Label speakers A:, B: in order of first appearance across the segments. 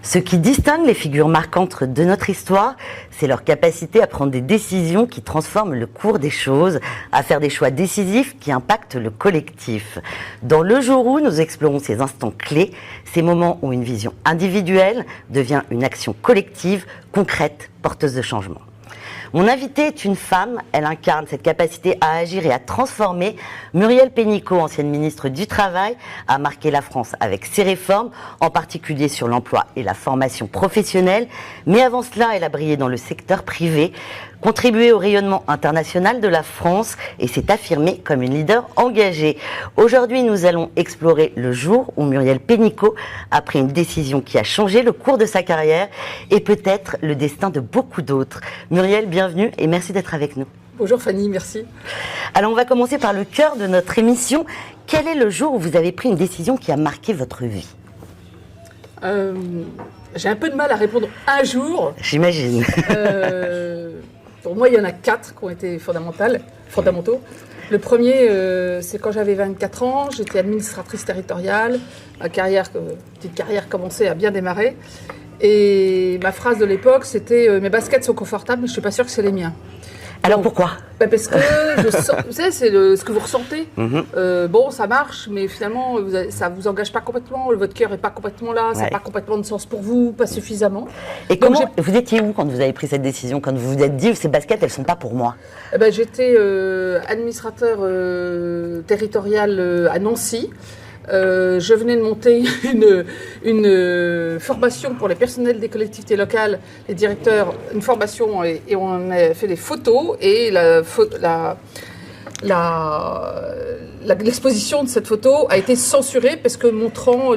A: Ce qui distingue les figures marquantes de notre histoire, c'est leur capacité à prendre des décisions qui transforment le cours des choses, à faire des choix décisifs qui impactent le collectif. Dans Le Jour où, nous explorons ces instants clés, ces moments où une vision individuelle devient une action collective, concrète, porteuse de changement. Mon invitée est une femme, elle incarne cette capacité à agir et à transformer. Muriel Pénicaud, ancienne ministre du Travail, a marqué la France avec ses réformes, en particulier sur l'emploi et la formation professionnelle. Mais avant cela, elle a brillé dans le secteur privé, contribué au rayonnement international de la France et s'est affirmée comme une leader engagée. Aujourd'hui, nous allons explorer le jour où Muriel Pénicaud a pris une décision qui a changé le cours de sa carrière et peut-être le destin de beaucoup d'autres. Muriel, bienvenue et merci d'être avec nous.
B: Bonjour Fanny, merci.
A: Alors on va commencer par le cœur de notre émission. Quel est le jour où vous avez pris une décision qui a marqué votre vie ?
B: J'ai un peu de mal à répondre un jour.
A: J'imagine.
B: Pour moi, il y en a 4 qui ont été fondamentaux. Le premier, c'est quand j'avais 24 ans, j'étais administratrice territoriale. Ma petite carrière commençait à bien démarrer. Et ma phrase de l'époque, c'était « Mes baskets sont confortables, mais je ne suis pas sûre que c'est les miens ».
A: Alors pourquoi ?
B: Parce que vous savez, c'est ce que vous ressentez. Bon, ça marche, mais finalement, ça ne vous engage pas complètement. Votre cœur n'est pas complètement là, ça n'a pas complètement de sens pour vous, pas suffisamment.
A: Et donc, vous étiez où quand vous avez pris cette décision, quand vous vous êtes dit ces baskets, elles ne sont pas pour moi ?
B: J'étais administrateur territorial à Nancy. Je venais de monter une formation pour les personnels des collectivités locales, les directeurs, une formation et on a fait des photos et l'exposition de cette photo a été censurée parce que montrant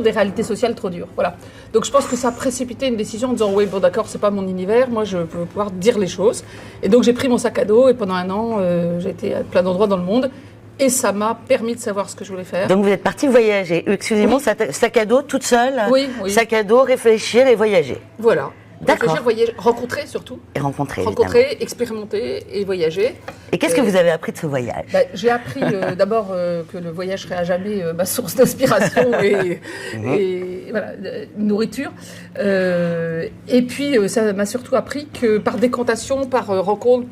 B: des réalités sociales trop dures. Voilà. Donc je pense que ça a précipité une décision en disant oui bon d'accord c'est pas mon univers, moi je veux pouvoir dire les choses. Et donc j'ai pris mon sac à dos et pendant un an j'ai été à plein d'endroits dans le monde. Et ça m'a permis de savoir ce que je voulais faire.
A: Donc vous êtes partie voyager. Excusez-moi, sac à dos, toute seule.
B: Oui.
A: Sac à dos, réfléchir et voyager.
B: Voilà.
A: D'accord.
B: Réfléchir, voyager, rencontrer surtout.
A: Et rencontrer,
B: expérimenter et voyager.
A: Et qu'est-ce que vous avez appris de ce voyage ?
B: J'ai appris d'abord que le voyage serait à jamais ma source d'inspiration et voilà, nourriture. Et puis ça m'a surtout appris que par décantation, par rencontre,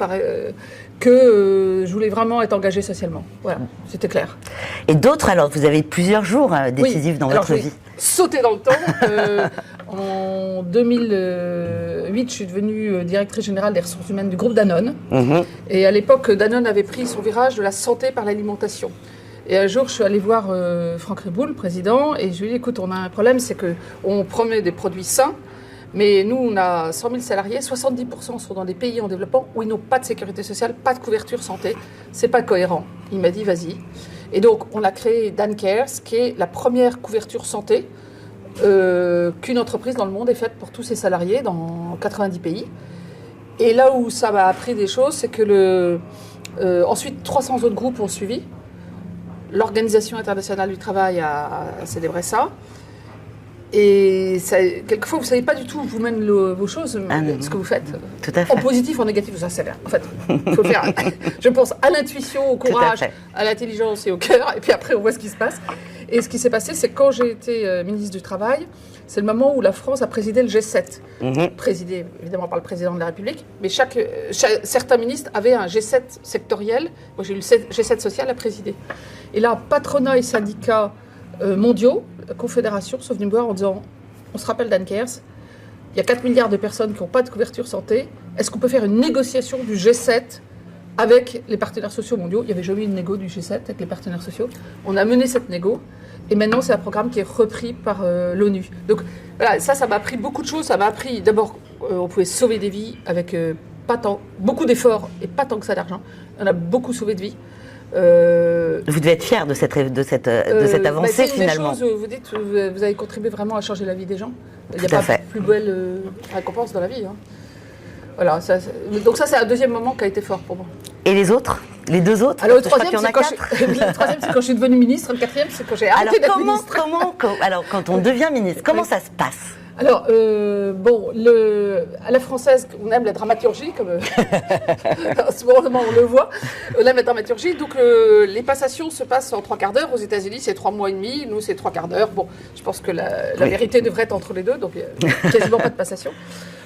B: que je voulais vraiment être engagée socialement. Voilà, c'était clair.
A: Et d'autres, alors, vous avez plusieurs jours décisifs dans votre vie.
B: Sauter dans le temps. En 2008, je suis devenue directrice générale des ressources humaines du groupe Danone. Et à l'époque, Danone avait pris son virage de la santé par l'alimentation. Et un jour, je suis allée voir Franck Riboud, le président, et je lui ai dit, écoute, on a un problème, c'est qu'on promet des produits sains, mais nous, on a 100 000 salariés, 70% sont dans des pays en développement où ils n'ont pas de sécurité sociale, pas de couverture santé. C'est pas cohérent. Il m'a dit, vas-y. Et donc, on a créé Dan Cares, qui est la première couverture santé qu'une entreprise dans le monde est faite pour tous ses salariés dans 90 pays. Et là où ça m'a appris des choses, c'est que ensuite, 300 autres groupes ont suivi. L'Organisation internationale du travail a célébré ça. Et quelquefois, vous ne savez pas du tout vous-même vos choses, ce que vous faites.
A: Tout à fait.
B: En positif, en négatif, ça c'est bien. En fait, il faut le faire, je pense, à l'intuition, au courage, à l'intelligence et au cœur. Et puis après, on voit ce qui se passe. Et ce qui s'est passé, c'est que quand j'ai été ministre du Travail, c'est le moment où la France a présidé le G7. Présidé évidemment par le président de la République. Mais certains ministres avaient un G7 sectoriel. Moi, j'ai eu le G7 social à présider. Et là, patronat et syndicats mondiaux, la Confédération, sont venus me voir en disant on se rappelle Dan Cares, il y a 4 milliards de personnes qui n'ont pas de couverture santé. Est-ce qu'on peut faire une négociation du G7 avec les partenaires sociaux mondiaux ? Il n'y avait jamais eu une négo du G7 avec les partenaires sociaux. On a mené cette négo et maintenant c'est un programme qui est repris par l'ONU. Donc voilà, ça m'a appris beaucoup de choses. Ça m'a appris d'abord on pouvait sauver des vies avec beaucoup d'efforts et pas tant que ça d'argent. On a beaucoup sauvé de vies.
A: Vous devez être fier de cette avancée finalement.
B: Vous dites, vous avez contribué vraiment à changer la vie des gens. Il n'y a pas plus belle récompense dans la vie. Hein. Voilà, donc ça c'est un deuxième moment qui a été fort pour moi.
A: Et les autres ? Les deux autres ?
B: Alors le troisième, c'est quand je suis devenue ministre. Le quatrième, c'est quand j'ai arrêté d'être ministre.
A: Alors quand on devient ministre, comment ça se passe ?
B: Alors, à la française, on aime la dramaturgie, comme en ce moment on le voit, on aime la dramaturgie, donc les passations se passent en 3 quarts d'heure. Aux États-Unis, c'est 3 mois et demi, nous, c'est 3 quarts d'heure. Bon, je pense que la vérité devrait être entre les deux, donc quasiment pas de passation.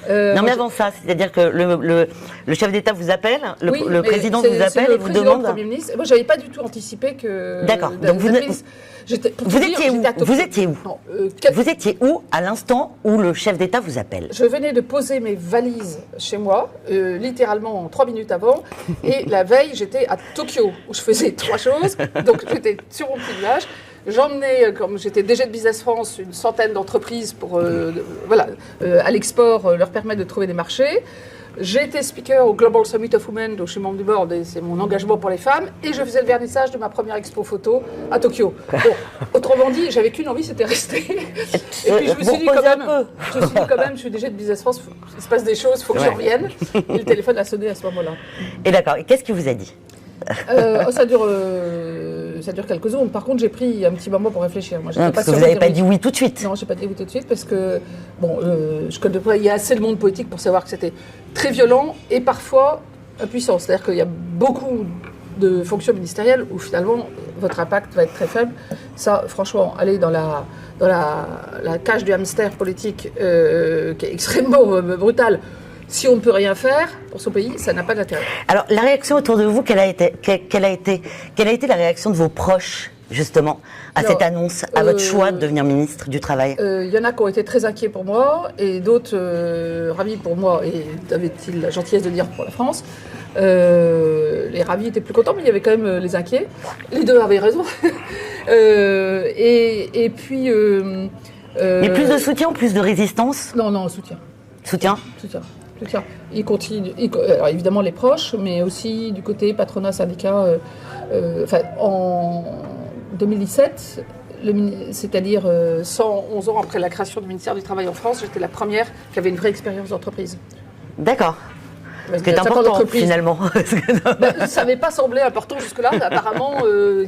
A: Non, mais avant ça, c'est-à-dire que le chef d'État vous appelle, le président vous appelle et vous demande.
B: Le Premier ministre. Moi, j'avais pas du tout anticipé que.
A: D'accord. Donc vous étiez où Vous étiez où Vous étiez où à l'instant où le chef d'État vous appelle?
B: Je venais de poser mes valises chez moi, littéralement 3 minutes avant, et la veille, j'étais à Tokyo, où je faisais 3 choses. Donc j'étais sur mon petit village. J'emmenais, comme j'étais DG de Business France, une centaine d'entreprises pour, à l'export, leur permettre de trouver des marchés. J'ai été speaker au Global Summit of Women, dont je suis membre du board, et c'est mon engagement pour les femmes. Et je faisais le vernissage de ma première expo photo à Tokyo. Bon, autrement dit, j'avais qu'une envie, c'était rester. Et puis je me suis dit quand même, je suis DG de Business France, il se passe des choses, il faut que je revienne. Et le téléphone a sonné à ce moment-là.
A: Et d'accord, et qu'est-ce qu'il vous a dit?
B: Ça dure quelques secondes. Par contre, j'ai pris un petit moment pour réfléchir. Moi,
A: parce que vous n'avez pas dit oui tout de suite.
B: Non, je n'ai pas dit oui tout de suite parce que, il y a assez de monde politique pour savoir que c'était très violent et parfois impuissant. C'est-à-dire qu'il y a beaucoup de fonctions ministérielles où finalement votre impact va être très faible. Ça, franchement, aller dans la cage du hamster politique qui est extrêmement brutale. Si on ne peut rien faire pour son pays, ça n'a pas d'intérêt.
A: Alors, la réaction autour de vous, quelle a été la réaction de vos proches, justement, à cette annonce, à votre choix de devenir ministre du Travail?
B: Il y en a qui ont été très inquiets pour moi, et d'autres ravis pour moi, et avait-il la gentillesse de dire pour la France. Les ravis étaient plus contents, mais il y avait quand même les inquiets. Les deux avaient raison. Et puis...
A: mais plus de soutien ou plus de résistance?
B: Non, soutien.
A: Soutien.
B: Il continue, alors évidemment les proches, mais aussi du côté patronat, syndicat. En 2017, c'est-à-dire 111 ans après la création du ministère du Travail en France, j'étais la première qui avait une vraie expérience d'entreprise.
A: D'accord. Ce qui est important, finalement.
B: Ça n'avait pas semblé important jusque-là. Apparemment,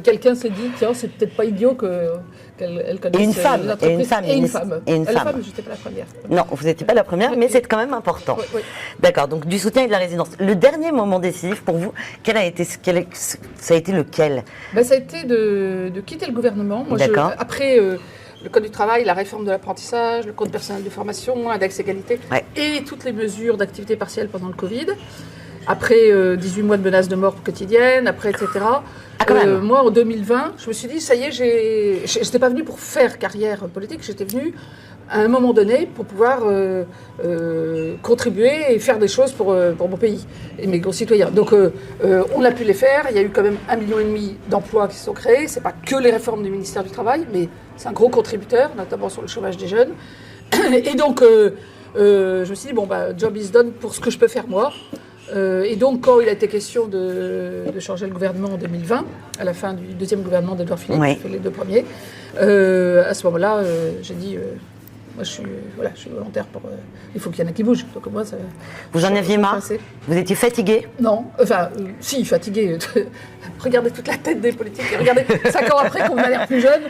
B: quelqu'un s'est dit, tiens, c'est peut-être pas idiot qu'elle connaisse l'entreprise. Et une femme. La femme, je n'étais pas la première.
A: Non, vous n'étiez pas la première, mais c'est quand même important.
B: Oui.
A: D'accord, donc du soutien et de la résilience. Le dernier moment décisif pour vous, ça a été lequel?
B: Ça a été de quitter le gouvernement. Moi, après... le Code du travail, la réforme de l'apprentissage, le Code personnel de formation, l'index égalité, et toutes les mesures d'activité partielle pendant le Covid. Après 18 mois de menaces de mort quotidiennes, après, etc. Moi, en 2020, je me suis dit, ça y est, je n'étais pas venue pour faire carrière politique, j'étais venue à un moment donné pour pouvoir contribuer et faire des choses pour mon pays et mes concitoyens. Donc, on a pu les faire. Il y a eu quand même 1,5 million d'emplois qui se sont créés. Ce n'est pas que les réformes du ministère du Travail, mais c'est un gros contributeur, notamment sur le chômage des jeunes. Et donc, je me suis dit, job is done pour ce que je peux faire moi. Et donc, quand il a été question de changer le gouvernement en 2020, à la fin du deuxième gouvernement d'Édouard Philippe, qui fait les 2 premiers, à ce moment-là, j'ai dit... moi, je suis volontaire pour... il faut qu'il y en ait qui bougent. Donc, moi,
A: vous en aviez marre? Vous étiez fatigué?
B: Non. Si, fatigué. Regardez toute la tête des politiques. Et regardez, 5 ans après, qu'on a l'air plus jeune.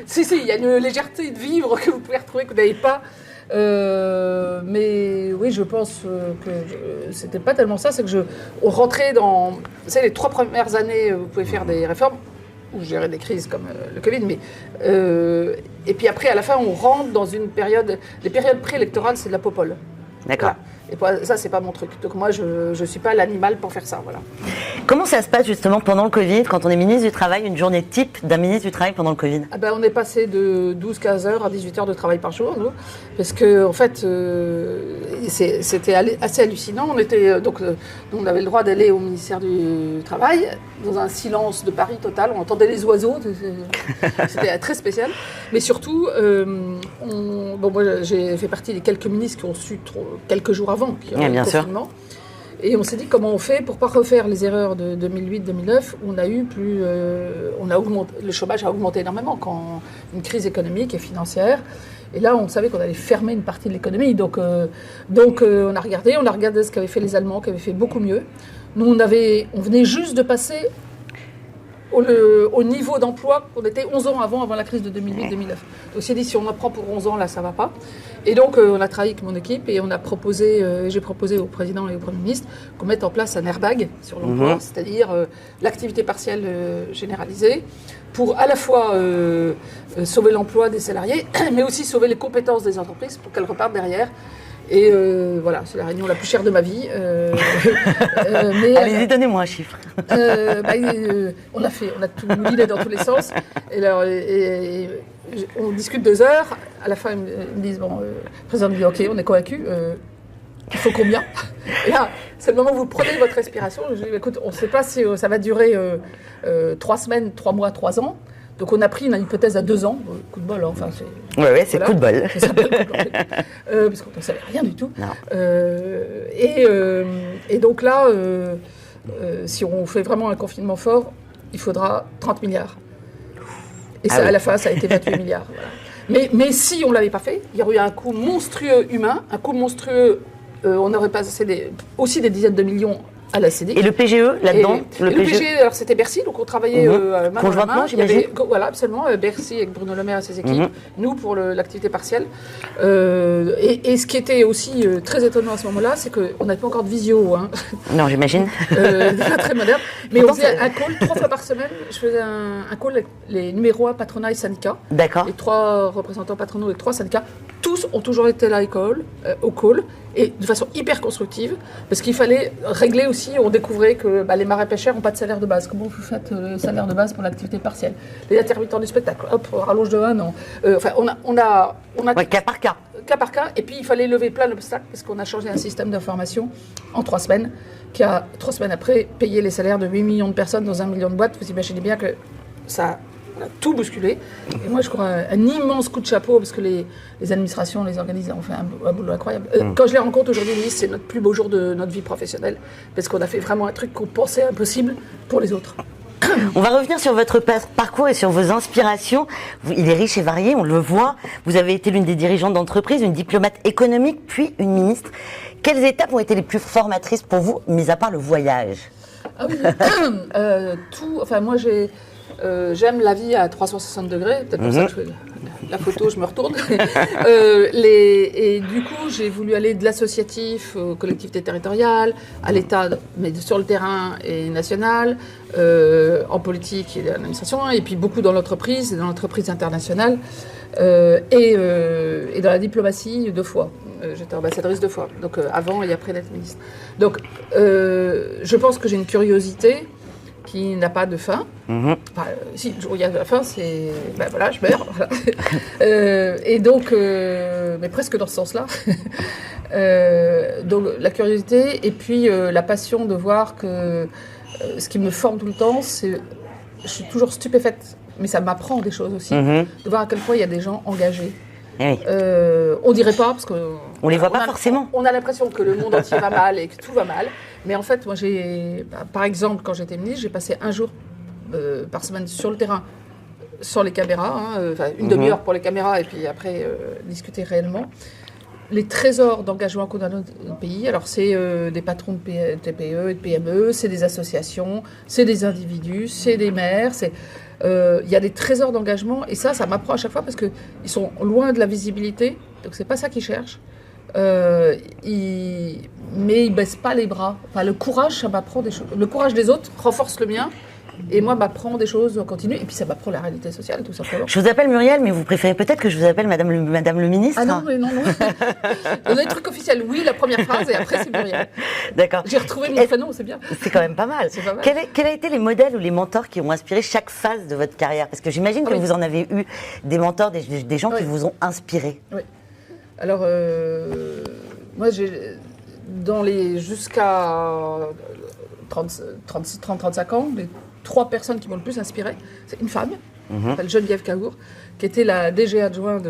B: Si, il y a une légèreté de vivre que vous pouvez retrouver, que vous n'avez pas. Mais oui, je pense que c'était pas tellement ça. C'est que on rentrait dans... Vous savez, les 3 premières années, vous pouvez faire des réformes ou gérer des crises comme le Covid, mais et puis après, à la fin, on rentre dans une période... Les périodes préélectorales, c'est de la popole.
A: D'accord.
B: Voilà. Et ça, c'est pas mon truc. Donc moi, je suis pas l'animal pour faire ça, voilà.
A: Comment ça se passe justement pendant le Covid, quand on est ministre du Travail, une journée type d'un ministre du Travail pendant le Covid?
B: On est passé de 12-15 heures à 18 heures de travail par jour, nous, parce que en fait, c'était assez hallucinant. On avait le droit d'aller au ministère du Travail dans un silence de Paris total. On entendait les oiseaux, c'était très spécial. Mais surtout, moi, j'ai fait partie des quelques ministres qui ont su quelques jours avant qu'il y aurait le confinement. Et on s'est dit comment on fait pour ne pas refaire les erreurs de 2008-2009 où le chômage a augmenté énormément quand une crise économique et financière. Et là, on savait qu'on allait fermer une partie de l'économie. Donc, on a regardé ce qu'avaient fait les Allemands, qui avaient fait beaucoup mieux. Nous, on venait juste de passer au niveau d'emploi qu'on était 11 ans avant la crise de 2008-2009. Donc on s'est dit, si on en prend pour 11 ans, là, ça ne va pas. Et donc, on a travaillé avec mon équipe et on a proposé, j'ai proposé au président et au Premier ministre qu'on mette en place un airbag sur l'emploi, c'est-à-dire l'activité partielle généralisée, pour à la fois sauver l'emploi des salariés, mais aussi sauver les compétences des entreprises pour qu'elles repartent derrière. Et voilà, c'est la réunion la plus chère de ma vie.
A: Allez-y, donnez-moi un chiffre.
B: On a tout l'idée dans tous les sens. Et alors, on discute 2 heures. À la fin, ils me disent, bon, le président me dit, ok, on est convaincu. Il faut combien? Et là, c'est le moment où vous prenez votre respiration. Je dis, écoute, on ne sait pas si ça va durer 3 semaines, 3 mois, 3 ans. Donc on a pris une hypothèse à 2 ans, coup de bol, hein, enfin
A: c'est... Ouais, c'est coup de bol.
B: Ça s'appelle coup de bol. Parce qu'on ne savait rien du tout. Et donc là, si on fait vraiment un confinement fort, il faudra 30 milliards. Et ça, à la fin, ça a été 28 milliards. Voilà. Mais si on ne l'avait pas fait, il y aurait eu un coût monstrueux humain, un coût monstrueux, on aurait passé aussi des dizaines de millions à la CDI.
A: Et le PGE, là-dedans
B: le PGE, alors c'était Bercy, donc on travaillait
A: conjointement, j'imagine.
B: Voilà, absolument, Bercy avec Bruno Le Maire et ses équipes, nous pour l'activité partielle. Et ce qui était aussi très étonnant à ce moment-là, c'est qu'on n'avait pas encore de visio. Hein.
A: Non, j'imagine.
B: Très moderne. Mais on faisait un call 3 fois par semaine. Je faisais un call avec les numéros 1 patronat et syndicats.
A: D'accord.
B: Les 3 représentants patronaux et 3 syndicats. Tous ont toujours été là au call, et de façon hyper constructive, parce qu'il fallait régler aussi, on découvrait que les marins pêcheurs n'ont pas de salaire de base. Comment vous faites le salaire de base pour l'activité partielle? Les intermittents du spectacle, hop, rallonge de 1 an. Enfin, on a
A: cas par cas.
B: Cas par cas, et puis il fallait lever plein d'obstacles, parce qu'on a changé un système d'information en 3 semaines, qui a, 3 semaines après, payé les salaires de 8 millions de personnes dans 1 million de boîtes. Vous imaginez bien que ça... On a tout bousculé. Et moi, je crois un immense coup de chapeau, parce que les administrations, les organismes ont fait un boulot incroyable. Quand je les rencontre aujourd'hui, ils me disent c'est notre plus beau jour de notre vie professionnelle, parce qu'on a fait vraiment un truc qu'on pensait impossible pour les autres.
A: On va revenir sur votre parcours et sur vos inspirations. Il est riche et varié, on le voit. Vous avez été l'une des dirigeantes d'entreprise, une diplomate économique, puis une ministre. Quelles étapes ont été les plus formatrices pour vous, mis à part le voyage?
B: Ah oui, tout. Enfin, moi, j'aime la vie à 360 degrés, peut-être pour ça que je fais la photo, je me retourne. Et du coup, j'ai voulu aller de l'associatif aux collectivités territoriales, à l'État, mais sur le terrain et national, en politique et dans l'administration, et puis beaucoup dans l'entreprise internationale, et dans la diplomatie 2 fois. J'étais ambassadrice 2 fois, donc avant et après d'être ministre. Donc, je pense que j'ai une curiosité qui n'a pas de fin. Enfin, si, le jour où il y a de la fin, c'est... voilà, je meurs. Voilà. Et donc, mais presque dans ce sens-là. Donc, la curiosité et puis la passion de voir que ce qui me forme tout le temps, c'est... Je suis toujours stupéfaite, mais ça m'apprend des choses aussi, de voir à quel point il y a des gens engagés.
A: Oui.
B: On dirait pas, parce que...
A: On les voit pas forcément.
B: On a l'impression que le monde entier va mal et que tout va mal. Mais en fait, moi, par exemple, quand j'étais ministre, j'ai passé 1 jour par semaine sur le terrain, sans les caméras, une demi-heure pour les caméras, et puis après, discuter réellement. Les trésors d'engagement qu'on a dans notre pays, alors c'est des patrons de TPE et de PME, c'est des associations, c'est des individus, c'est des maires, il y a des trésors d'engagement, et ça m'apprend à chaque fois, parce qu'ils sont loin de la visibilité, donc c'est pas ça qu'ils cherchent. Mais ils baissent pas les bras. Enfin, le courage, ça m'apprend des choses. Le courage des autres renforce le mien, et moi m'apprend des choses en continu, et puis ça m'apprend la réalité sociale, tout simplement.
A: Je vous appelle Muriel, mais vous préférez peut-être que je vous appelle Madame le ministre?
B: Ah non, mais non. On a des trucs officiels, oui, la première phrase, et après c'est Muriel.
A: D'accord.
B: J'ai retrouvé mon prénom, c'est bien.
A: C'est quand même pas mal.
B: C'est pas mal.
A: Quels a été les modèles ou les mentors qui ont inspiré chaque phase de votre carrière? Parce que j'imagine que vous en avez eu des mentors, des gens qui vous ont inspiré.
B: Oui. Alors, moi, jusqu'à 30-35 ans, les 3 personnes qui m'ont le plus inspiré, c'est une femme, qui s'appelle Geneviève Cahour, qui était la DG adjointe du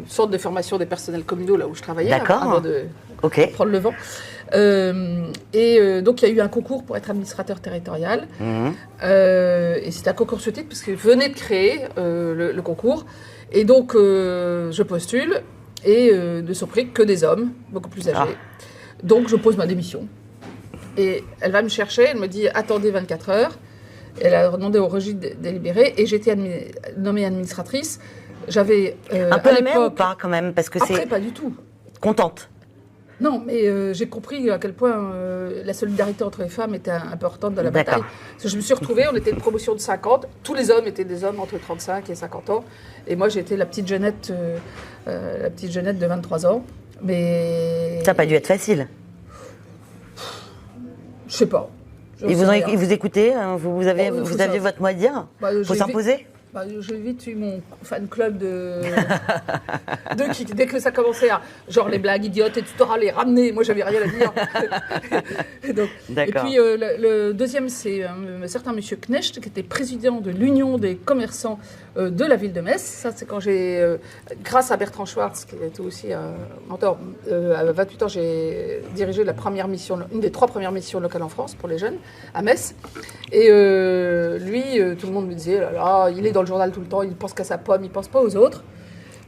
B: centre de formation des personnels communaux, là où je travaillais, avant de prendre le vent. Donc, il y a eu un concours pour être administrateur territorial. Et c'était un concours sur titre, parce que je venais de créer le concours. Et donc, je postule. Et ne sont pris que des hommes, beaucoup plus âgés. Donc, je pose ma démission. Et elle va me chercher, elle me dit « Attendez 24 heures ». Elle a demandé au registre de délibérer et j'ai été nommée administratrice. J'avais
A: un peu la même ou pas quand même, parce que
B: après, pas du tout.
A: Contente.
B: Non, mais j'ai compris à quel point la solidarité entre les femmes était importante dans la bataille. Parce que je me suis retrouvée, on était une promotion de 50, tous les hommes étaient des hommes entre 35 et 50 ans, et moi j'étais la petite Jeannette de 23 ans. Mais
A: ça n'a pas dû être facile.
B: Je sais pas.
A: Ils vous écoutaient, vous aviez votre mot à dire. Faut s'imposer.
B: J'ai vite eu mon fan club dès que ça commençait à genre les blagues idiotes et tu t'auras les ramener, moi j'avais rien à dire. Et puis le deuxième c'est un certain monsieur Knecht qui était président de l'Union des commerçants de la ville de Metz. Ça c'est quand j'ai, grâce à Bertrand Schwartz qui était aussi un mentor, à 28 ans j'ai dirigé une des 3 premières missions locales en France pour les jeunes à Metz. Et lui, tout le monde me disait, là, il est dans le journal tout le temps, il pense qu'à sa pomme, il pense pas aux autres.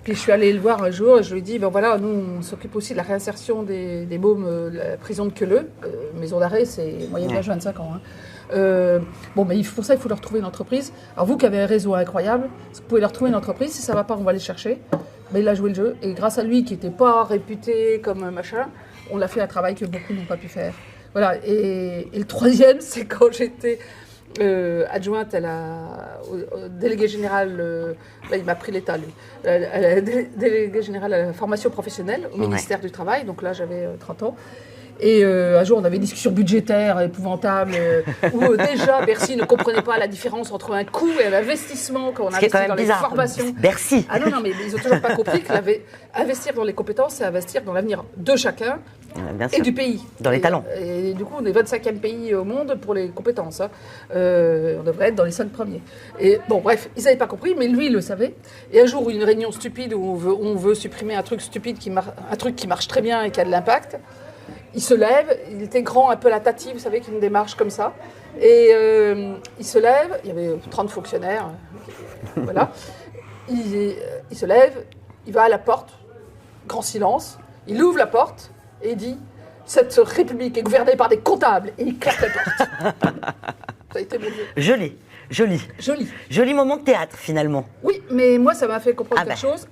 B: Puis je suis allée le voir un jour et je lui ai dit, ben voilà, nous on s'occupe aussi de la réinsertion des mômes de la prison de Queuleux, maison d'arrêt, c'est moyenne d'âge 25 ans. Bon, mais pour ça il faut leur trouver une entreprise. Alors vous qui avez un réseau incroyable, vous pouvez leur trouver une entreprise, si ça va pas on va les chercher. Ben, il a joué le jeu et grâce à lui qui n'était pas réputé comme un machin, on a fait un travail que beaucoup n'ont pas pu faire. Voilà, et le troisième, c'est quand j'étais adjointe au délégué général, là il m'a pris l'état lui, délégué général à la formation professionnelle au ministère du Travail, donc là j'avais 30 ans. Et un jour, on avait une discussion budgétaire épouvantable où déjà Bercy ne comprenait pas la différence entre un coût et un investissement quand on investit dans les formations.
A: Bercy.
B: Ah non, mais ils n'ont toujours pas compris qu'investir dans les compétences, c'est investir dans l'avenir de chacun et du pays.
A: Dans les talents.
B: Et du coup, on est 25e pays au monde pour les compétences. Hein. On devrait être dans les 5 premiers. Et bon, bref, ils n'avaient pas compris, mais lui, il le savait. Et un jour, une réunion stupide où on veut supprimer un truc stupide, un truc qui marche très bien et qui a de l'impact. Il se lève, il était grand, un peu la Tati, vous savez, qui me démarche comme ça. Et il se lève, il y avait 30 fonctionnaires, voilà. Il se lève, il va à la porte, grand silence, il ouvre la porte et il dit « Cette République est gouvernée par des comptables » et il claque la porte. Ça a été mon Dieu.
A: Joli moment de théâtre, finalement.
B: Oui, mais moi, ça m'a fait comprendre quelque chose.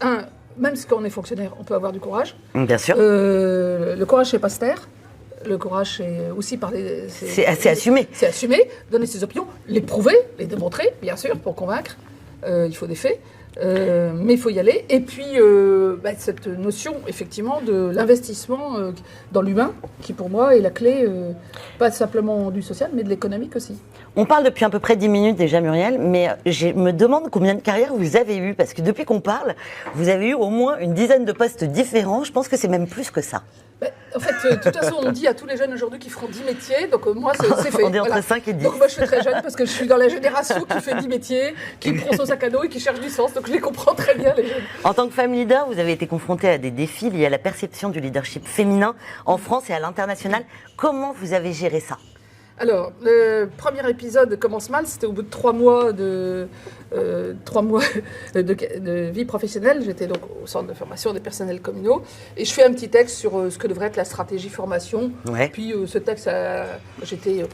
B: Même si quand on est fonctionnaire, on peut avoir du courage.
A: Bien sûr.
B: Le courage, c'est pas se taire. Le courage, c'est aussi parler.
A: C'est assez assumé.
B: C'est assumer, donner ses opinions, les prouver, les démontrer, bien sûr, pour convaincre. Il faut des faits. Mais il faut y aller. Et puis, cette notion, effectivement, de l'investissement dans l'humain, qui pour moi est la clé, pas simplement du social, mais de l'économique aussi.
A: On parle depuis à peu près 10 minutes déjà, Muriel, mais je me demande combien de carrières vous avez eues, parce que depuis qu'on parle, vous avez eu au moins une dizaine de postes différents. Je pense que c'est même plus que ça.
B: En fait, de toute façon, on dit à tous les jeunes aujourd'hui qu'ils feront 10 métiers, donc moi, c'est fait.
A: On est entre 5 et 10.
B: Donc moi, je suis très jeune parce que je suis dans la génération qui fait 10 métiers, qui prend son sac à dos et qui cherche du sens, donc je les comprends très bien, les jeunes.
A: En tant que femme leader, vous avez été confrontée à des défis liés à la perception du leadership féminin en France et à l'international. Comment vous avez géré ça ?
B: Alors, le premier épisode commence mal, c'était au bout de 3 mois de vie professionnelle. J'étais donc au centre de formation des personnels communaux et je fais un petit texte sur ce que devrait être la stratégie formation. Ouais. Puis ce texte, j'étais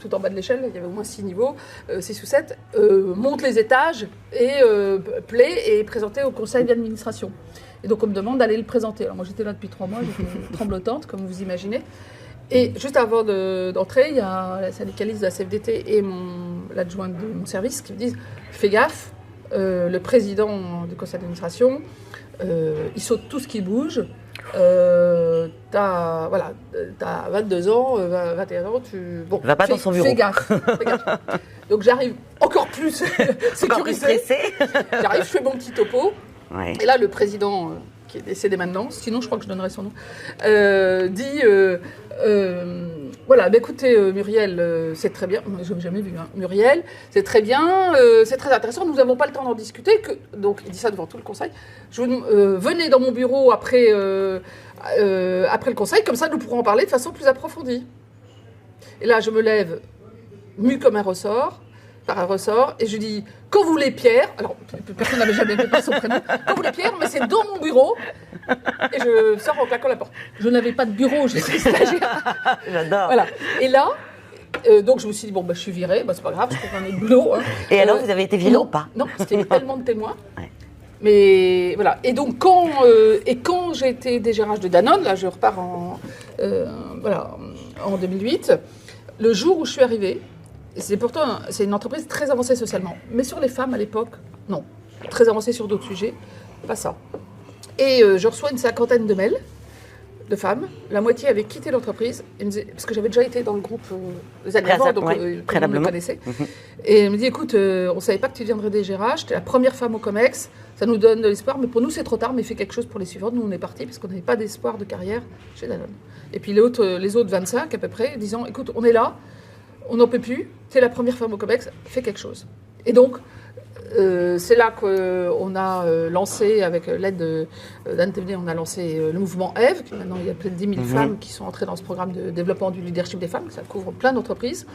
B: tout en bas de l'échelle, il y avait au moins 6 niveaux, 6 ou 7, monte les étages et plaît et présenté au conseil d'administration. Et donc on me demande d'aller le présenter. Alors moi j'étais là depuis 3 mois, j'étais tremblotante comme vous imaginez. Et juste avant d'entrer, il y a la syndicaliste de la CFDT et l'adjointe de mon service qui me disent « Fais gaffe, le président du conseil d'administration, il saute tout ce qui bouge. T'as 22 ans, 21 ans,
A: va pas dans son bureau.
B: Fais gaffe. Donc j'arrive encore plus sécurisée. J'arrive, je fais mon petit topo. Ouais. Et là, le président, qui est décédé maintenant, sinon je crois que je donnerai son nom, dit voilà, bah écoutez Muriel, c'est très bien, je n'ai jamais vu, hein. Muriel, c'est très bien, c'est très intéressant, nous n'avons pas le temps d'en discuter, donc il dit ça devant tout le conseil, venez dans mon bureau après le conseil, comme ça nous pourrons en parler de façon plus approfondie. Et là je me lève, mue comme un ressort, par un ressort, et je dis « Quand vous voulez Pierre », alors personne n'avait jamais fait son prénom, « Quand vous voulez Pierre, mais c'est dans mon bureau », et je sors en claquant la porte. Je n'avais pas de bureau, j'étais stagiaire.
A: J'adore.
B: Voilà. Et là, donc je me suis dit, bon, je suis virée, c'est pas grave, je trouve un autre boulot. Hein.
A: Et alors, vous avez été virée ou pas?
B: Non, parce qu'il y avait tellement de témoins.
A: Ouais.
B: Mais voilà. Et donc, quand j'ai été DGRH de Danone, là, je repars en 2008, le jour où je suis arrivée, c'est une entreprise très avancée socialement. Mais sur les femmes, à l'époque, non. Très avancée sur d'autres sujets, pas ça. Et je reçois une 50aine de mails de femmes. La moitié avait quitté l'entreprise, parce que j'avais déjà été dans le groupe les années avant, donc tout le monde me connaissait. Et elle me dit, écoute, on ne savait pas que tu deviendrais DGRH, tu es la première femme au COMEX, ça nous donne de l'espoir, mais pour nous c'est trop tard, mais fais quelque chose pour les suivantes. Nous on est partis, parce qu'on n'avait pas d'espoir de carrière chez Danone. Et puis les autres 25 à peu près, disant, écoute, on est là, on n'en peut plus, tu es la première femme au COMEX, fais quelque chose. Et donc, c'est là qu'on a lancé, avec l'aide d'Anne Thévenet, on a lancé le mouvement Ève. Maintenant, il y a plus de 10 000 femmes qui sont entrées dans ce programme de développement du leadership des femmes. Ça couvre plein d'entreprises.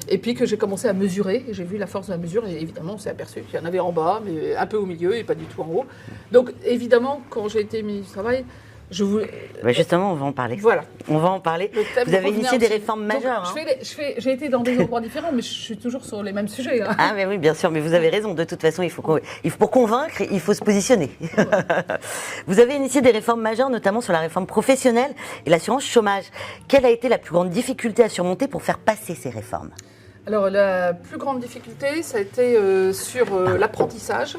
B: Et puis que j'ai commencé à mesurer. Et j'ai vu la force de la mesure. Et évidemment, on s'est aperçu qu'il y en avait en bas, mais un peu au milieu et pas du tout en haut. Donc, évidemment, quand j'ai été ministre du Travail, je voulais...
A: Justement, on va en parler.
B: Voilà.
A: On va en parler. Vous avez initié des réformes majeures.
B: Donc, j'ai été dans des endroits différents, mais je suis toujours sur les mêmes sujets. Hein.
A: Ah, mais oui, bien sûr, mais vous avez raison. De toute façon, pour convaincre, il faut se positionner. Vous avez initié des réformes majeures, notamment sur la réforme professionnelle et l'assurance chômage. Quelle a été la plus grande difficulté à surmonter pour faire passer ces réformes?
B: Alors, la plus grande difficulté, ça a été sur l'apprentissage,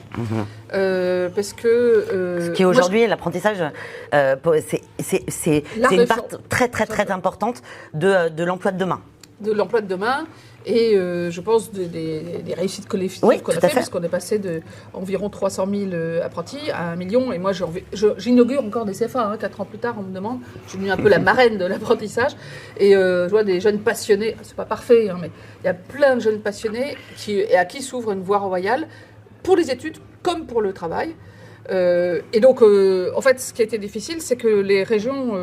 B: parce que...
A: Ce qui aujourd'hui, l'apprentissage, c'est une part très, très, très importante de l'emploi de demain.
B: De l'emploi de demain et je pense des réussites collectives qu'on a fait, parce qu'on est passé d'environ 300 000 apprentis à 1 million. Et moi, j'inaugure encore des CFA. 4 ans plus tard, on me demande. Je suis devenue un peu la marraine de l'apprentissage. Et je vois des jeunes passionnés. C'est pas parfait, mais il y a plein de jeunes passionnés à qui s'ouvre une voie royale pour les études comme pour le travail. Et donc, en fait, ce qui a été difficile, c'est que les régions...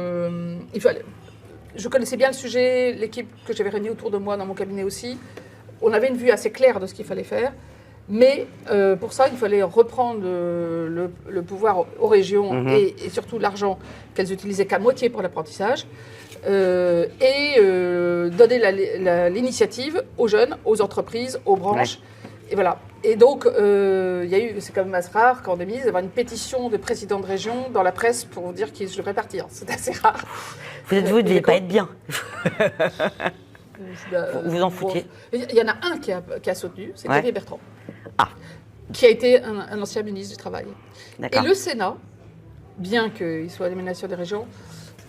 B: Je connaissais bien le sujet, l'équipe que j'avais réunie autour de moi dans mon cabinet aussi. On avait une vue assez claire de ce qu'il fallait faire. Mais pour ça, il fallait reprendre le pouvoir aux régions et surtout l'argent qu'elles utilisaient qu'à moitié pour l'apprentissage. Et donner l'initiative aux jeunes, aux entreprises, aux branches. Ouais. Et voilà. Et donc, il y a eu, c'est quand même assez rare quand on est ministre, d'avoir une pétition de président de région dans la presse pour dire que je devrais partir. C'est assez rare.
A: Vous ne deviez pas être bien. Vous en foutiez.
B: Il y en a un qui a soutenu, c'est Xavier Bertrand, qui a été un ancien ministre du Travail. Et le Sénat, bien qu'il soit à l'émanation des régions,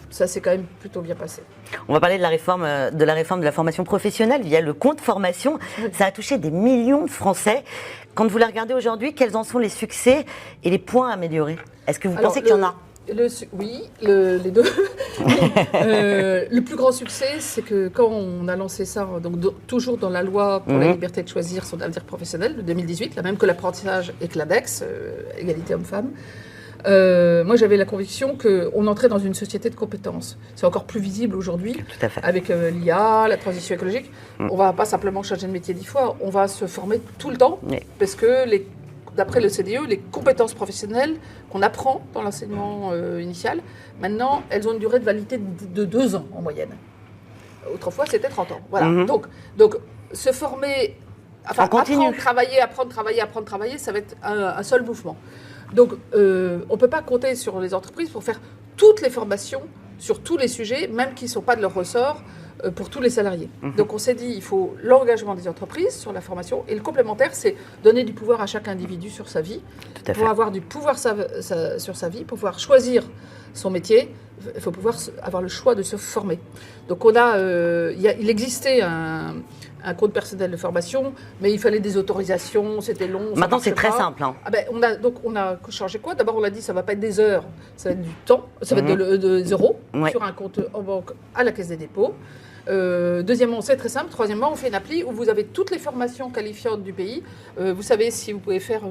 B: ça s'est quand même plutôt bien passé.
A: On va parler de la réforme de la formation professionnelle via le compte formation. Ça a touché des millions de Français. Quand vous la regardez aujourd'hui, quels en sont les succès et les points à améliorer? Est-ce que vous pensez qu'il y en a?
B: Oui, les deux. Le plus grand succès, c'est que quand on a lancé ça, donc toujours dans la loi pour la liberté de choisir son avenir professionnel de 2018, la même que l'apprentissage et que l'ADEX, égalité homme-femme, moi j'avais la conviction qu'on entrait dans une société de compétences. C'est encore plus visible aujourd'hui avec l'IA, la transition écologique. On ne va pas simplement changer de métier 10 fois, on va se former tout le temps parce que d'après le CDE, les compétences professionnelles qu'on apprend dans l'enseignement initial, maintenant, elles ont une durée de validité de 2 ans en moyenne. Autrefois, c'était 30 ans. Voilà. Donc, se former, apprendre, travailler, ça va être un seul mouvement. Donc, on ne peut pas compter sur les entreprises pour faire toutes les formations sur tous les sujets, même qui ne sont pas de leur ressort, pour tous les salariés. Donc on s'est dit, il faut l'engagement des entreprises sur la formation, et le complémentaire, c'est donner du pouvoir à chaque individu sur sa vie. Pour avoir du pouvoir sur sa vie, pour pouvoir choisir son métier, il faut pouvoir avoir le choix de se former. Donc il existait un compte personnel de formation, mais il fallait des autorisations, c'était long.
A: Maintenant, c'est très simple. Hein.
B: On a changé quoi? D'abord, on a dit, ça ne va pas être des heures, ça va être du temps, ça va être des euros sur un compte en banque à la Caisse des dépôts. Deuxièmement, c'est très simple. Troisièmement, on fait une appli où vous avez toutes les formations qualifiantes du pays. Vous savez si vous pouvez faire...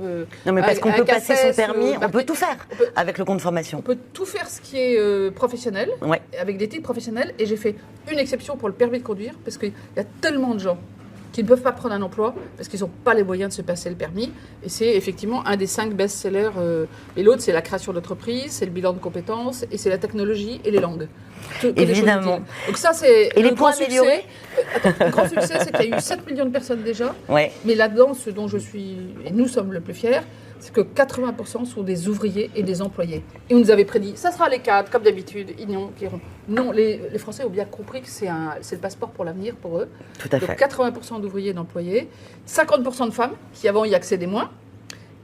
A: non, mais parce qu'on peut passer son permis, on peut tout faire avec le compte formation.
B: On peut tout faire ce qui est professionnel, avec des titres professionnels. Et j'ai fait une exception pour le permis de conduire, parce qu'il y a tellement de gens qui ne peuvent pas prendre un emploi parce qu'ils n'ont pas les moyens de se passer le permis. Et c'est effectivement un des 5 best-sellers. Et l'autre, c'est la création d'entreprise, c'est le bilan de compétences et c'est la technologie et les langues.
A: Évidemment.
B: Donc ça, c'est
A: et les points améliorés.
B: Le grand succès, c'est qu'il y a eu 7 millions de personnes déjà.
A: Ouais.
B: Mais là-dedans, ce dont je suis, et nous sommes le plus fiers, c'est que 80% sont des ouvriers et des employés. Et on nous avait prédit, ça sera les cadres, comme d'habitude, ils qui iront. Non, les Français ont bien compris que c'est le passeport pour l'avenir pour eux.
A: Tout à fait.
B: Donc 80% d'ouvriers et d'employés, 50% de femmes qui avant y accédaient moins,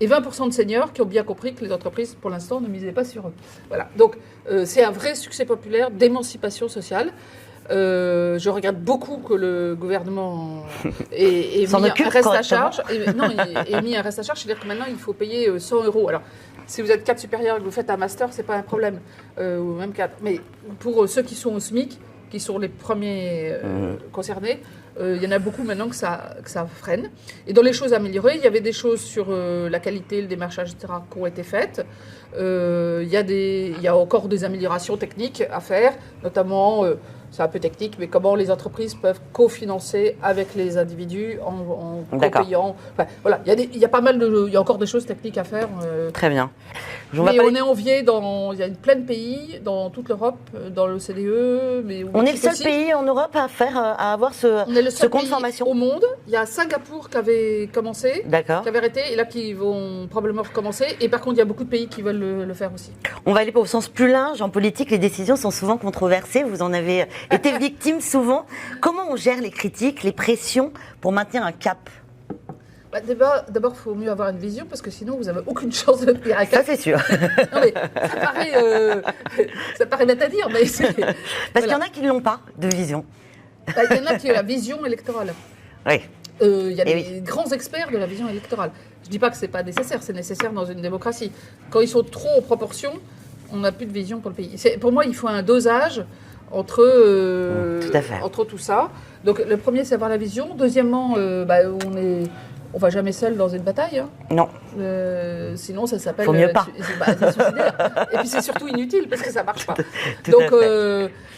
B: et 20% de seniors qui ont bien compris que les entreprises, pour l'instant, ne misaient pas sur eux. Voilà. Donc c'est un vrai succès populaire d'émancipation sociale. Je regrette beaucoup que le gouvernement ait mis un reste à charge. Ait mis un reste à charge, c'est-à-dire que maintenant il faut payer 100 €. Alors, si vous êtes cadre supérieur et que vous faites un master, c'est pas un problème, ou même cadre. Mais pour ceux qui sont au SMIC, qui sont les premiers concernés, il y en a beaucoup maintenant que ça freine. Et dans les choses améliorées, il y avait des choses sur la qualité, le démarchage, etc., qui ont été faites. Il y a encore des améliorations techniques à faire, notamment, c'est un peu technique, mais comment les entreprises peuvent cofinancer avec les individus en co-payant. Enfin, voilà, il y a encore des choses techniques à faire.
A: Très bien.
B: Mais on est envié il y a plein de pays dans toute l'Europe, dans l'OCDE.
A: On est le seul pays en Europe à avoir ce compte formation
B: au monde. Il y a Singapour qui avait commencé, qui avait arrêté, et là qui vont probablement recommencer. Et par contre, il y a beaucoup de pays qui veulent le faire aussi.
A: On va aller au sens plus large. En politique, les décisions sont souvent controversées. Vous en avez été victime souvent. Comment on gère les critiques, les pressions pour maintenir un cap ?
B: D'abord, il faut mieux avoir une vision, parce que sinon, vous n'avez aucune chance de tenir un cap.
A: Ça, c'est sûr.
B: Non, mais ça paraît bête à dire, mais c'est...
A: Parce qu'il y en a qui ne l'ont pas, de vision.
B: Il y en a qui ont la vision électorale.
A: Oui.
B: Il y a des grands experts de la vision électorale. Je ne dis pas que ce n'est pas nécessaire, c'est nécessaire dans une démocratie. Quand ils sont trop en proportion, on n'a plus de vision pour le pays. Pour moi, il faut un dosage entre tout ça. Donc, le premier, c'est avoir la vision. Deuxièmement, on ne va jamais seul dans une bataille. Hein.
A: Non.
B: Sinon, ça s'appelle...
A: Faut mieux pas.
B: C'est suicidaire. Et puis, c'est surtout inutile parce que ça ne marche pas. Donc,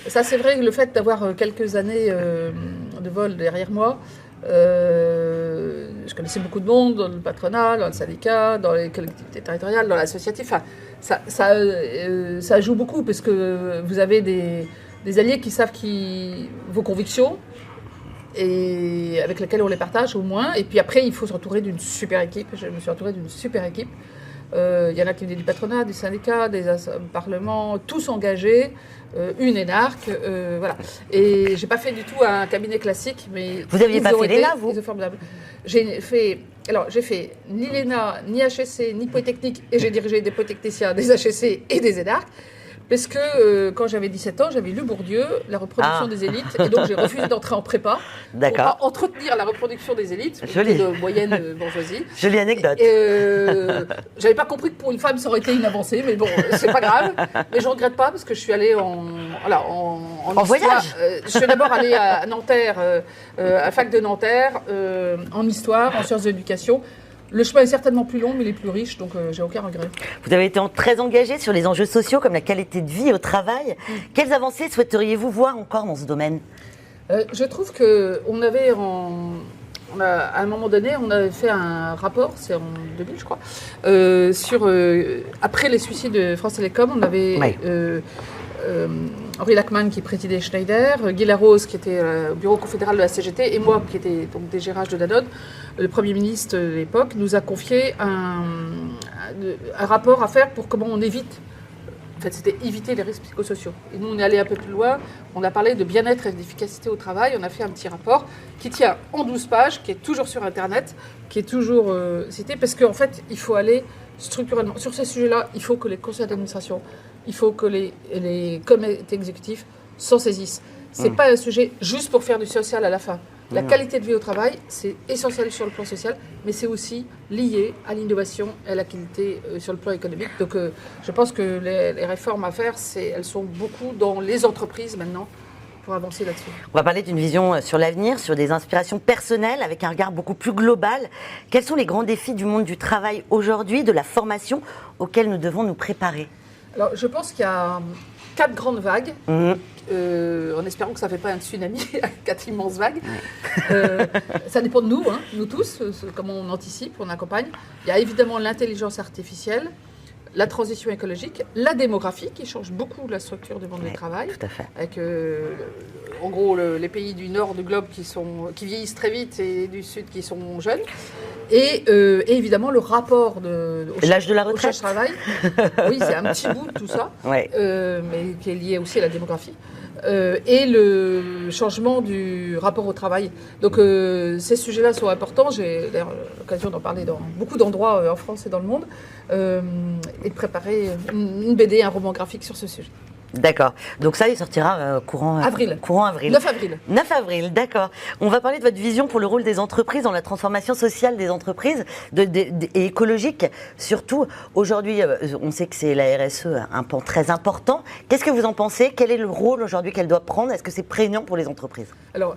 B: ça, c'est vrai, le fait d'avoir quelques années de vol derrière moi, je connaissais beaucoup de monde dans le patronat, dans le syndicat, dans les collectivités territoriales, dans l'associatif. Enfin, ça joue beaucoup parce que vous avez des alliés qui savent vos convictions, et avec lesquels on les partage au moins. Et puis après, il faut se retourer d'une super équipe. Je me suis entourée d'une super équipe. Il y en a qui venaient du patronat, des syndicats, des parlements, tous engagés, une énarque, voilà. Et j'ai pas fait du tout un cabinet classique, mais
A: vous aviez pas fait l'ENA, vous ?
B: Ils sont formidables. J'ai fait ni l'ENA, ni HEC, ni Polytechnique, et j'ai dirigé des polytechniciens, des HEC et des énarques. Parce que quand j'avais 17 ans, j'avais lu Bourdieu, La reproduction des élites, et donc j'ai refusé d'entrer en prépa pour pas entretenir la reproduction des élites, de moyenne bourgeoisie.
A: Jolie anecdote.
B: J'avais pas compris que pour une femme, ça aurait été une avancée, mais bon, c'est pas grave. Mais je regrette pas parce que je suis allée en
A: voyage.
B: Je suis d'abord allée à Nanterre, à la fac de Nanterre, en histoire, en sciences de l'éducation. Le chemin est certainement plus long, mais il est plus riche, donc j'ai aucun regret.
A: Vous avez été très engagée sur les enjeux sociaux comme la qualité de vie au travail. Quelles avancées souhaiteriez-vous voir encore dans ce domaine ?
B: Je trouve qu'on avait, à un moment donné, on avait fait un rapport, c'est en 2000 je crois, après les suicides de France Télécom, on avait... Henri Lachmann qui présidait Schneider, Guy Larose qui était au bureau confédéral de la CGT et moi qui étais donc DGRH de Danone, le Premier ministre de l'époque, nous a confié un rapport à faire pour comment on évite. En fait, c'était éviter les risques psychosociaux. Et nous, on est allé un peu plus loin. On a parlé de bien-être et d'efficacité au travail. On a fait un petit rapport qui tient en 12 pages, qui est toujours sur Internet, qui est toujours cité, parce qu'en fait, il faut aller structurellement. Sur ces sujets-là, il faut que les conseils d'administration, il faut que les comités exécutifs s'en saisissent. Ce n'est pas un sujet juste pour faire du social à la fin. La qualité de vie au travail, c'est essentiel sur le plan social, mais c'est aussi lié à l'innovation et à la qualité sur le plan économique. Donc je pense que les réformes à faire, elles sont beaucoup dans les entreprises maintenant, pour avancer là-dessus.
A: On va parler d'une vision sur l'avenir, sur des inspirations personnelles, avec un regard beaucoup plus global. Quels sont les grands défis du monde du travail aujourd'hui, de la formation, auxquels nous devons nous préparer ?
B: Alors, je pense qu'il y a 4 grandes vagues, en espérant que ça ne fait pas un tsunami, 4 immenses vagues. Ça dépend de nous, hein, nous tous, comment on anticipe, on accompagne. Il y a évidemment l'intelligence artificielle, la transition écologique, la démographie qui change beaucoup la structure du monde du travail.
A: Tout à fait.
B: Avec, en gros, les pays du nord du globe qui vieillissent très vite et du sud qui sont jeunes. Et évidemment, le rapport
A: l'âge de la retraite.
B: au travail. Oui, c'est un petit bout de tout ça, mais qui est lié aussi à la démographie. Et le changement du rapport au travail. Donc ces sujets-là sont importants. J'ai d'ailleurs l'occasion d'en parler dans beaucoup d'endroits en France et dans le monde, et de préparer une BD, un roman graphique sur ce sujet.
A: D'accord. Donc ça, il sortira courant avril.
B: 9 avril.
A: 9 avril, d'accord. On va parler de votre vision pour le rôle des entreprises dans la transformation sociale des entreprises et écologique. Surtout, aujourd'hui, on sait que c'est la RSE un pan très important. Qu'est-ce que vous en pensez? Quel est le rôle aujourd'hui qu'elle doit prendre? Est-ce que c'est prégnant pour les entreprises?
B: Alors,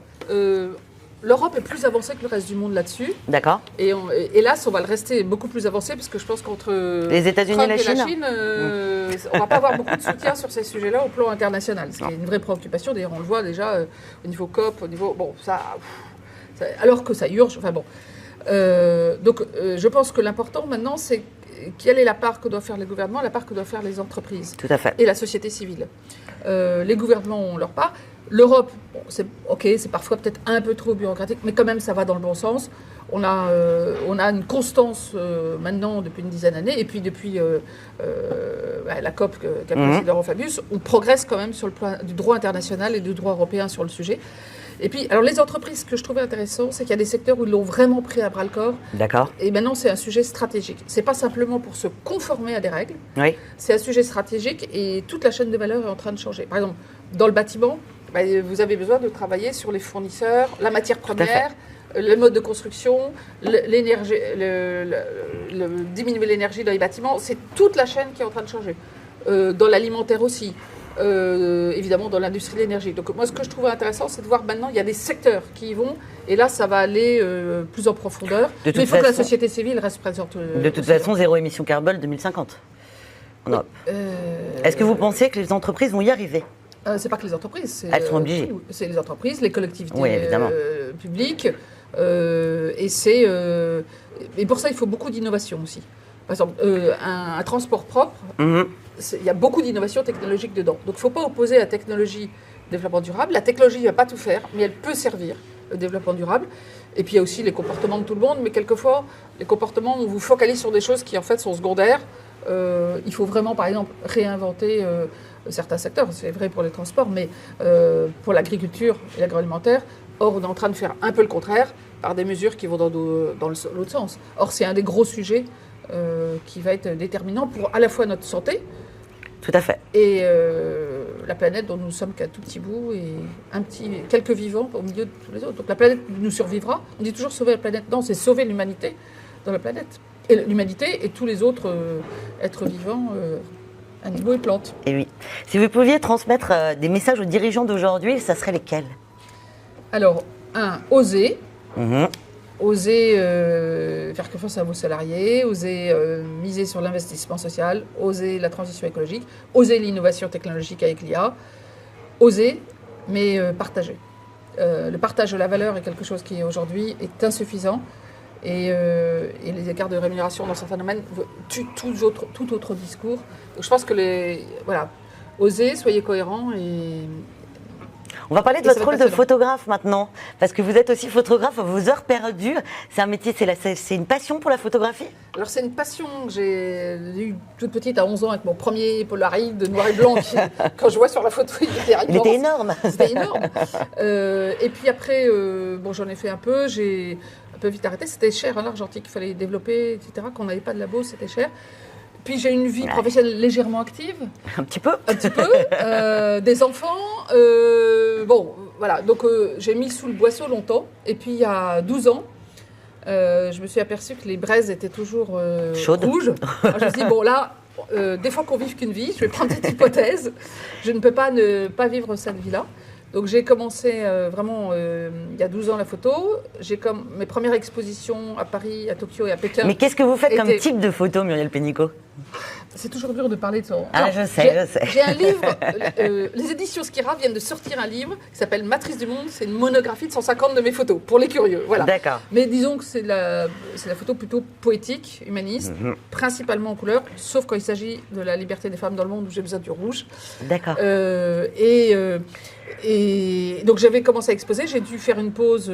B: l'Europe est plus avancée que le reste du monde là-dessus.
A: D'accord.
B: Et hélas, on va le rester beaucoup plus avancé parce que je pense qu'entre
A: les États-Unis et la Chine,
B: on ne va pas avoir beaucoup de soutien sur ces sujets-là au plan international. Ce qui est une vraie préoccupation. D'ailleurs, on le voit déjà au niveau COP, au niveau... Bon, ça alors que ça urge. Enfin bon. Donc, je pense que l'important maintenant, c'est quelle est la part que doivent faire les gouvernements, la part que doivent faire les entreprises.
A: Tout à fait.
B: Et la société civile. Les gouvernements ont leur part. L'Europe, bon, c'est parfois peut-être un peu trop bureaucratique, mais quand même ça va dans le bon sens. On a une constance maintenant depuis une dizaine d'années, et puis depuis la COP qu'a présidé Laurent Fabius, on progresse quand même sur le plan du droit international et du droit européen sur le sujet. Et puis, alors les entreprises, ce que je trouvais intéressant, c'est qu'il y a des secteurs où ils l'ont vraiment pris à bras-le-corps.
A: D'accord.
B: Et maintenant, c'est un sujet stratégique. C'est pas simplement pour se conformer à des règles.
A: Oui.
B: C'est un sujet stratégique et toute la chaîne de valeur est en train de changer. Par exemple, dans le bâtiment, vous avez besoin de travailler sur les fournisseurs, la matière première, le mode de construction, l'énergie, diminuer l'énergie dans les bâtiments. C'est toute la chaîne qui est en train de changer. Dans l'alimentaire aussi. Évidemment dans l'industrie de l'énergie. Donc moi ce que je trouve intéressant c'est de voir maintenant il y a des secteurs qui y vont et là ça va aller plus en profondeur. Mais il faut que la société civile reste présente.
A: De toute façon, zéro émission carbone 2050 en Europe. Est-ce que vous pensez que les entreprises vont y arriver?
B: C'est pas que les entreprises.
A: Elles sont obligées.
B: C'est les entreprises, les collectivités publiques. Et pour ça il faut beaucoup d'innovation aussi. Par exemple, un transport propre, il y a beaucoup d'innovation technologique dedans. Donc, il ne faut pas opposer la technologie au développement durable. La technologie ne va pas tout faire, mais elle peut servir le développement durable. Et puis, il y a aussi les comportements de tout le monde. Mais quelquefois, les comportements, on vous focalise sur des choses qui, en fait, sont secondaires. Il faut vraiment, par exemple, réinventer certains secteurs. C'est vrai pour les transports, mais pour l'agriculture et l'agroalimentaire. Or, on est en train de faire un peu le contraire par des mesures qui vont dans l'autre sens. Or, c'est un des gros sujets qui va être déterminant pour à la fois notre santé.
A: Tout à fait.
B: Et la planète dont nous sommes qu'un tout petit bout et quelques vivants au milieu de tous les autres. Donc la planète nous survivra. On dit toujours sauver la planète. Non, c'est sauver l'humanité dans la planète. Et l'humanité et tous les autres êtres vivants, animaux et plantes.
A: Et oui. Si vous pouviez transmettre des messages aux dirigeants d'aujourd'hui, ça serait lesquels?
B: Alors, oser. Oser faire confiance à vos salariés, oser miser sur l'investissement social, oser la transition écologique, oser l'innovation technologique avec l'IA, oser, mais partager. Le partage de la valeur est quelque chose qui aujourd'hui est insuffisant et les écarts de rémunération dans certains domaines tuent tout autre discours. Donc je pense que oser, soyez cohérents et...
A: On va parler de votre rôle de photographe maintenant, parce que vous êtes aussi photographe à vos heures perdues. C'est un métier, c'est une passion pour la photographie? Alors
B: c'est une passion que j'ai eue toute petite à 11 ans avec mon premier Polaroid de noir et blanc. Quand je vois sur la photo, il était
A: énorme.
B: C'était énorme. Et puis après, j'en ai fait un peu, j'ai un peu vite arrêté. C'était cher, l'argentique qu'il fallait développer, etc. Quand on n'avait pas de labo, c'était cher. Puis j'ai une vie professionnelle légèrement active.
A: Un petit peu.
B: Des enfants. Donc j'ai mis sous le boisseau longtemps. Et puis il y a 12 ans, je me suis aperçue que les braises étaient toujours rouges. Alors, je me suis dit, des fois qu'on vive qu'une vie, je vais prendre cette hypothèse. Je ne peux pas ne pas vivre cette vie-là. Donc j'ai commencé il y a 12 ans la photo. J'ai mes premières expositions à Paris, à Tokyo et à Pékin.
A: Mais qu'est-ce que vous faites comme type de photo, Muriel Pénicaud?
B: C'est toujours dur de parler de son...
A: Ah, je sais.
B: J'ai un livre, les éditions Skira viennent de sortir un livre qui s'appelle Matrice du monde. C'est une monographie de 150 de mes photos, pour les curieux. Voilà.
A: D'accord.
B: Mais disons que c'est la photo plutôt poétique, humaniste, principalement en couleur, sauf quand il s'agit de la liberté des femmes dans le monde où j'ai besoin du rouge.
A: D'accord.
B: Et donc j'avais commencé à exposer, j'ai dû faire une pause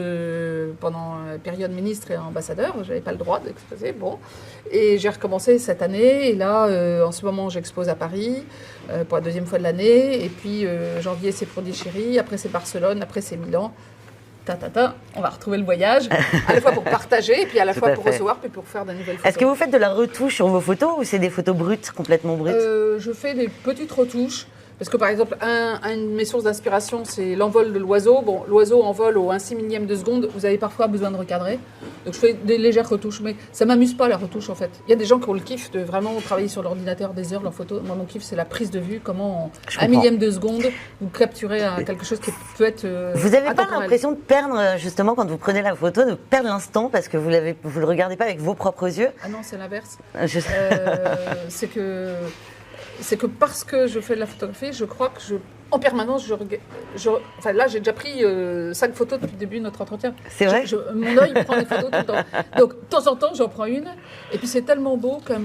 B: pendant la période ministre et ambassadeur, je n'avais pas le droit d'exposer, bon. Et j'ai recommencé cette année, et là en ce moment j'expose à Paris pour la deuxième fois de l'année, et puis janvier c'est Pondichéry, après c'est Barcelone, après c'est Milan. On va retrouver le voyage, à la fois pour partager, et puis à la fois pour recevoir, puis pour faire de nouvelles photos.
A: Est-ce que vous faites de la retouche sur vos photos ou c'est des photos brutes, complètement brutes?
B: Je fais des petites retouches. Parce que par exemple, une de mes sources d'inspiration, c'est l'envol de l'oiseau. Bon, l'oiseau envole au 1/6 millième de seconde. Vous avez parfois besoin de recadrer. Donc je fais des légères retouches. Mais ça ne m'amuse pas la retouche en fait. Il y a des gens qui ont le kiff de vraiment travailler sur l'ordinateur des heures, leurs photos. Moi, mon kiff, c'est la prise de vue. Comment en 1 millième de seconde, vous capturez quelque chose qui peut être
A: Vous n'avez pas l'impression de perdre, justement, quand vous prenez la photo, de perdre l'instant parce que vous ne le regardez pas avec vos propres yeux?
B: Ah non, c'est l'inverse. C'est que parce que je fais de la photographie, je crois que en permanence, enfin là, j'ai déjà pris 5 photos depuis le début de notre entretien.
A: C'est vrai?
B: Mon œil prend des photos tout le temps. Donc, de temps en temps, j'en prends une. Et puis, c'est tellement beau qu'un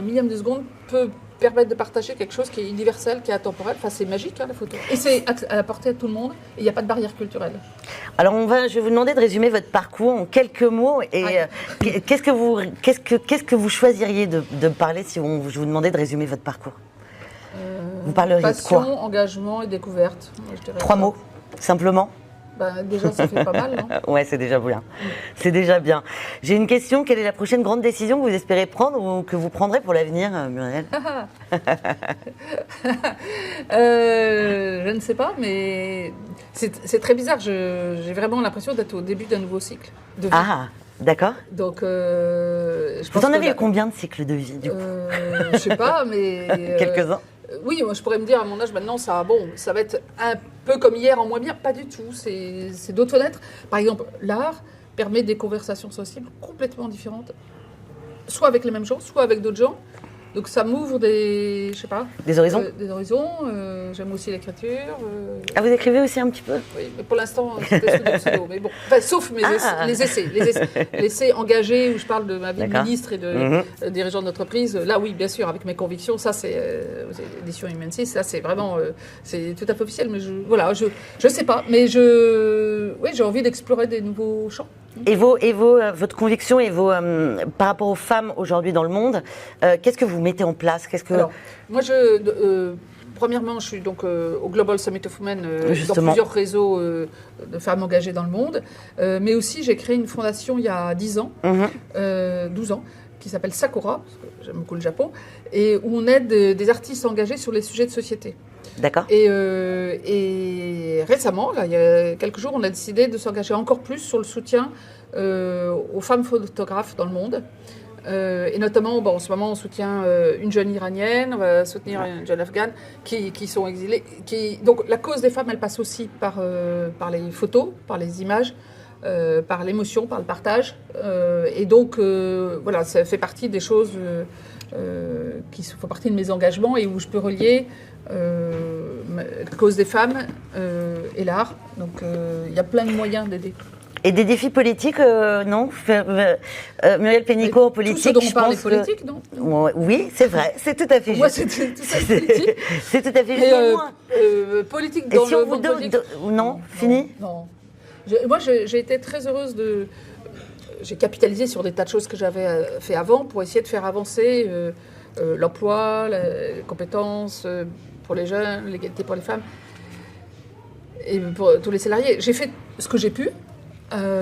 B: millième de seconde peut permettre de partager quelque chose qui est universel, qui est atemporel. Enfin, c'est magique, hein, la photo. Et c'est à la portée de tout le monde. Et il n'y a pas de barrière culturelle.
A: Alors, je vais vous demander de résumer votre parcours en quelques mots. Et qu'est-ce que vous choisiriez de parler si je vous demandais de résumer votre parcours? Vous parleriez de quoi?
B: Passion, engagement et découverte. Je dirais
A: 3 mots, simplement?
B: Déjà, ça fait pas mal, non?
A: Ouais, c'est déjà bien. C'est déjà bien. J'ai une question. Quelle est la prochaine grande décision que vous espérez prendre ou que vous prendrez pour l'avenir, Muriel?
B: Je ne sais pas, mais c'est très bizarre. J'ai vraiment l'impression d'être au début d'un nouveau cycle de vie.
A: Ah, d'accord.
B: Donc,
A: vous en avez eu combien de cycles de vie, du coup?
B: Je sais pas, mais...
A: Quelques-uns.
B: Oui, moi, je pourrais me dire à mon âge maintenant, ça va être un peu comme hier en moins bien. Pas du tout, c'est d'autres fenêtres. Par exemple, l'art permet des conversations sociales complètement différentes, soit avec les mêmes gens, soit avec d'autres gens. Donc ça m'ouvre des
A: horizons.
B: Des horizons. J'aime aussi l'écriture.
A: Ah, vous écrivez aussi un petit peu?
B: Oui, mais pour l'instant, c'était sous le pseudo. Mais bon, enfin, sauf les essais. Les essais engagés où je parle de ma vie de ministre et de dirigeant d'entreprise. Là, oui, bien sûr, avec mes convictions. Ça, c'est l'édition Human 6. Ça, c'est vraiment, c'est tout à fait officiel. Mais je sais pas. Mais j'ai envie d'explorer des nouveaux champs.
A: Et votre conviction et par rapport aux femmes aujourd'hui dans le monde, qu'est-ce que vous mettez en place?
B: Alors, moi, premièrement, je suis donc au Global Summit of Women dans plusieurs réseaux de femmes engagées dans le monde. Mais aussi, j'ai créé une fondation il y a 10 ans, 12 ans, qui s'appelle Sakura, parce que j'aime beaucoup le Japon, et où on aide des artistes engagés sur les sujets de société.
A: D'accord.
B: Et récemment, là, il y a quelques jours, on a décidé de s'engager encore plus sur le soutien aux femmes photographes dans le monde. Et notamment, en ce moment, on soutient une jeune Iranienne, on va soutenir une jeune Afghane qui sont exilées. Donc la cause des femmes, elle passe aussi par les photos, par les images, par l'émotion, par le partage. Et donc, voilà, ça fait partie des choses qui font partie de mes engagements et où je peux relier la cause des femmes et l'art. Donc, il y a plein de moyens d'aider.
A: Et des défis politiques, non? Muriel Pénicaud en politique,
B: tout ce dont on parle est politique, non?
A: Oui, c'est vrai, c'est tout à fait juste.
B: Moi, c'est tout à fait politique.
A: C'est tout à fait juste.
B: Politique dans le monde politique.
A: Non, fini?
B: Non. Moi, j'ai été très heureuse j'ai capitalisé sur des tas de choses que j'avais fait avant pour essayer de faire avancer l'emploi, les compétences pour les jeunes, l'égalité pour les femmes et pour tous les salariés. J'ai fait ce que j'ai pu.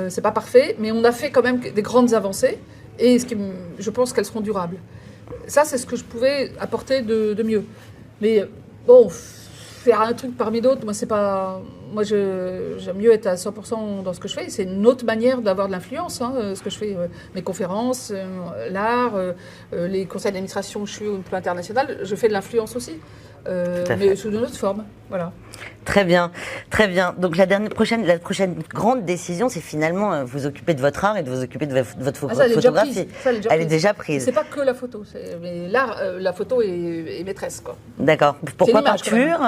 B: C'est pas parfait, mais on a fait quand même des grandes avancées et je pense qu'elles seront durables. Ça, c'est ce que je pouvais apporter de mieux. Mais bon, faire un truc parmi d'autres, moi, c'est pas moi, j'aime mieux être à 100% dans ce que je fais. C'est une autre manière d'avoir de l'influence, ce que je fais. Mes conférences, l'art, les conseils d'administration où je suis au plan international, je fais de l'influence aussi. Mais sous une autre forme, voilà.
A: Très bien, très bien. Donc la prochaine grande décision, c'est finalement vous occuper de votre art et de vous occuper de votre photographie. Elle est déjà prise.
B: C'est pas que la photo, mais l'art, la photo est maîtresse, quoi.
A: D'accord. Pourquoi peinture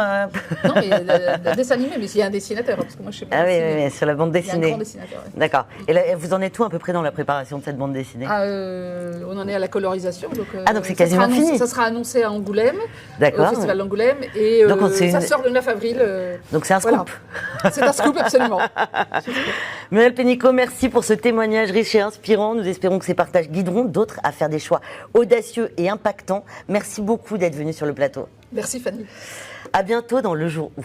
B: Non, mais la dessin animé, mais il y a un dessinateur, parce que moi je sais pas.
A: Ah oui, sur la bande dessinée. Il y a un
B: grand dessinateur. Ouais.
A: D'accord. Et là, vous en êtes où à peu près dans la préparation de cette bande dessinée?
B: On en est à la colorisation, donc.
A: Donc c'est quasiment fini.
B: Ça sera annoncé à Angoulême,
A: au
B: Festival d'Angoulême, et donc, ça sort le 9 avril.
A: Donc c'est un scoop.
B: Voilà. C'est un scoop, absolument.
A: Muriel Pénicaud, merci pour ce témoignage riche et inspirant. Nous espérons que ces partages guideront d'autres à faire des choix audacieux et impactants. Merci beaucoup d'être venu sur le plateau.
B: Merci Fanny.
A: À bientôt dans Le Jour Où.